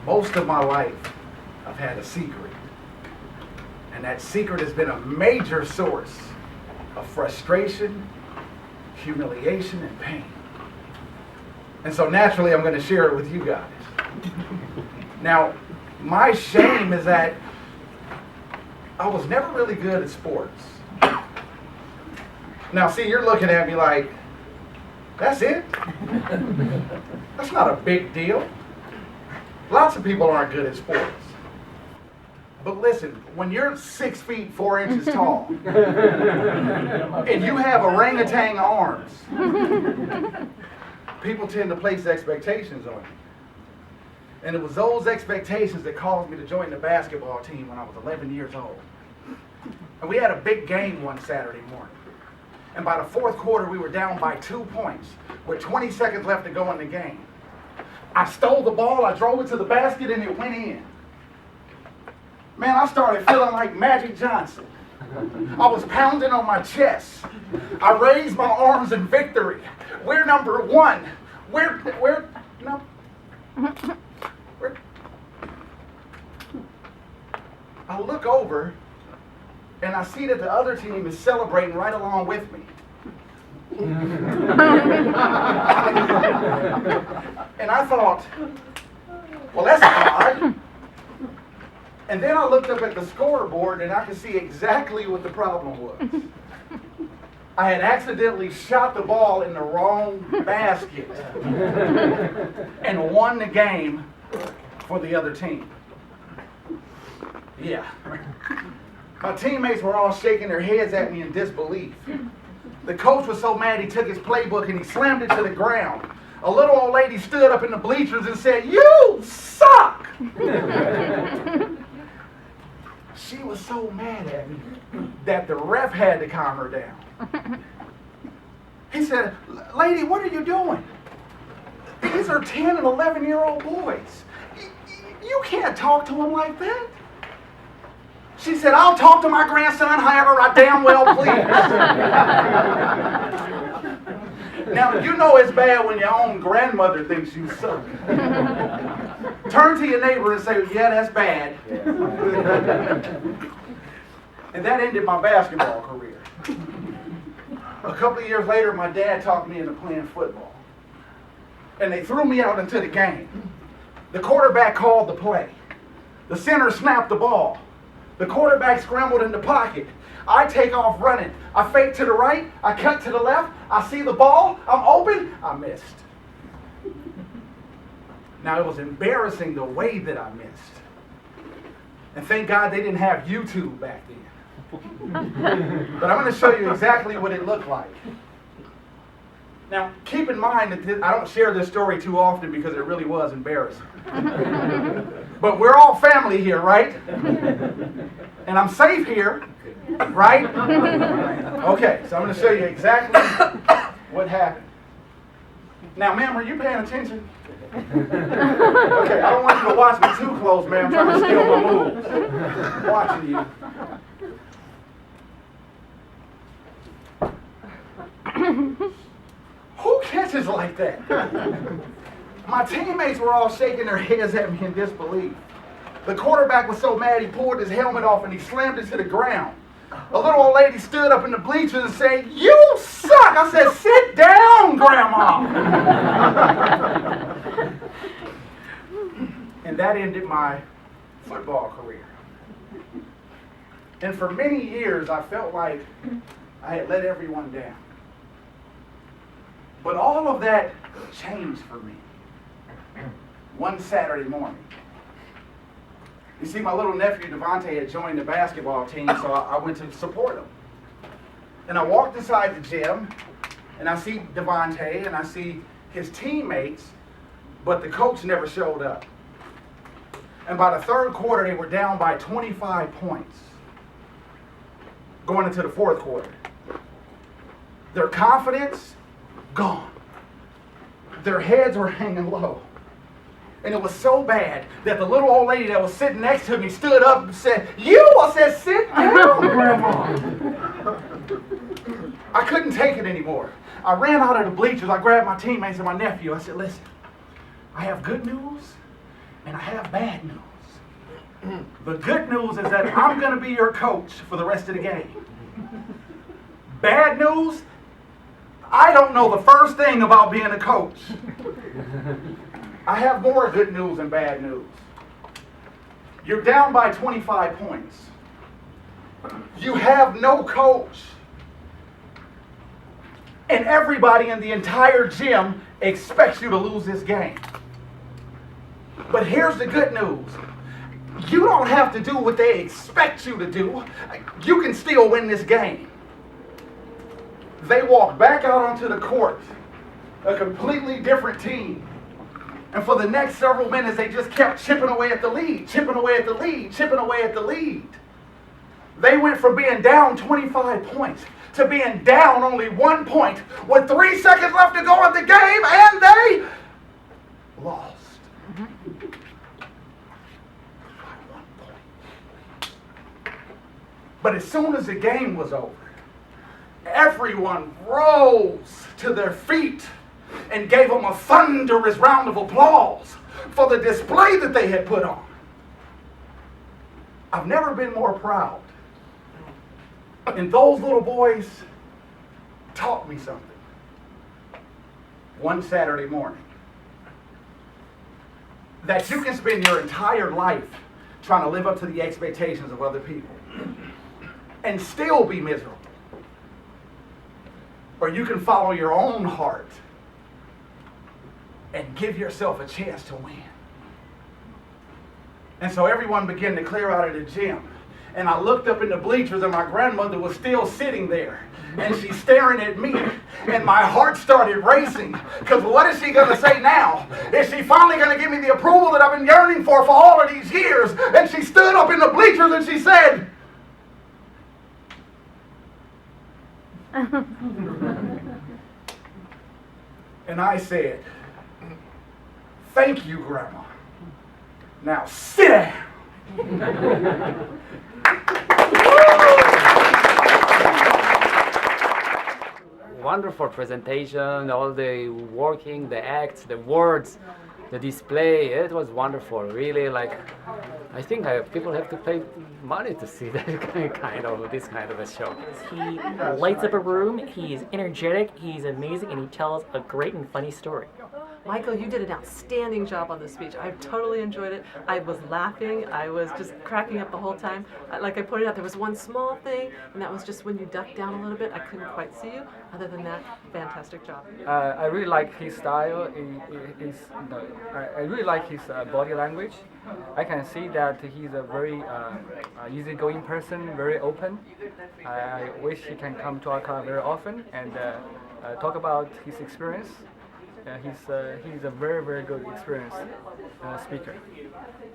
Most of my life, I've had a secret. And that secret has been a major source of frustration, humiliation, and pain. And so naturally, I'm going to share it with you guys. Now, my shame is that I was never really good at sports. Now, see, you're looking at me like, that's it? That's not a big deal. Lots of people aren't good at sports. But listen, when you're 6 feet 4 inches tall and you have orangutan arms, people tend to place expectations on you. And it was those expectations that caused me to join the basketball team when I was 11 years old. And we had a big game one Saturday morning. And by the fourth quarter, we were down by 2 points with 20 seconds left to go in the game. I stole the ball, I drove it to the basket, and it went in. Man, I started feeling like Magic Johnson. I was pounding on my chest. I raised my arms in victory. We're number one. I look over and I see that the other team is celebrating right along with me. And I thought, well, that's odd. And then I looked up at the scoreboard and I could see exactly what the problem was. I had accidentally shot the ball in the wrong basket and won the game for the other team. Yeah. My teammates were all shaking their heads at me in disbelief. The coach was so mad he took his playbook and he slammed it to the ground. A little old lady stood up in the bleachers and said, "You suck!" She was so mad at me that the ref had to calm her down. He said, "Lady, what are you doing? These are 10 and 11-year-old boys. You can't talk to them like that." She said, "I'll talk to my grandson however I damn well please." Now, you know it's bad when your own grandmother thinks you suck. Turn to your neighbor and say, "Yeah, that's bad." And that ended my basketball career. A couple of years later, my dad talked me into playing football. And they threw me out into the game. The quarterback called the play. The center snapped the ball. The quarterback scrambled in the pocket. I take off running. I fake to the right. I cut to the left. I see the ball. I'm open. I missed. Now, it was embarrassing the way that I missed. And thank God they didn't have YouTube back then. But I'm going to show you exactly what it looked like. Now, keep in mind that I don't share this story too often because it really was embarrassing. But we're all family here, right? And I'm safe here, right? Okay, so I'm going to show you exactly what happened. Now, ma'am, were you paying attention? Okay, I don't want you to watch me too close, ma'am. I'm trying to steal my moves. I'm watching you. Who catches like that? My teammates were all shaking their heads at me in disbelief. The quarterback was so mad he pulled his helmet off and he slammed it to the ground. A little old lady stood up in the bleachers and said, "You suck!" I said, "Sit down, Grandma." And that ended my football career. And for many years, I felt like I had let everyone down. But all of that changed for me one Saturday morning. You see, my little nephew Devontae had joined the basketball team, so I went to support him. And I walked inside the gym, and I see Devontae, and I see his teammates, but the coach never showed up. And by the third quarter, they were down by 25 points, going into the fourth quarter. Their confidence, gone. Their heads were hanging low. And it was so bad that the little old lady that was sitting next to me stood up and said, "You!" I said, "Sit down, Grandma." I couldn't take it anymore. I ran out of the bleachers. I grabbed my teammates and my nephew. I said, "Listen, I have good news And I have bad news. The good news is that I'm going to be your coach for the rest of the game. Bad news, I don't know the first thing about being a coach. I have more good news than bad news. You're down by 25 points. You have no coach. And everybody in the entire gym expects you to lose this game. But here's the good news. You don't have to do what they expect you to do. You can still win this game. They walked back out onto the court, a completely different team. And for the next several minutes, they just kept chipping away at the lead, chipping away at the lead, chipping away at the lead. They went from being down 25 points to being down only 1 point with 3 seconds left to go in the game, and they lost. By 1 point. But as soon as the game was over, everyone rose to their feet and gave them a thunderous round of applause for the display that they had put on. I've never been more proud. And those little boys taught me something. One Saturday morning. That you can spend your entire life trying to live up to the expectations of other people and still be miserable. Or you can follow your own heart and give yourself a chance to win. And so everyone began to clear out of the gym. And I looked up in the bleachers and my grandmother was still sitting there. And she's staring at me. And my heart started racing. Because what is she going to say now? Is she finally going to give me the approval that I've been yearning for all of these years? And she stood up in the bleachers and she said, and I said, "Thank you, Grandma. Now sit down." Wonderful presentation, all the working, the acts, the words, the display. It was wonderful. Really, I think people have to pay money to see that this kind of a show. He lights up a room, he's energetic, he's amazing, and he tells a great and funny story. Michael, you did an outstanding job on this speech. I totally enjoyed it. I was laughing. I was just cracking up the whole time. Like I pointed out, there was one small thing, and that was just when you ducked down a little bit. I couldn't quite see you. Other than that, fantastic job. I really like his style. I really like his body language. I can see that he's a very easygoing person, very open. I wish he can come to our car very often and talk about his experience. He's a very, very good experienced speaker.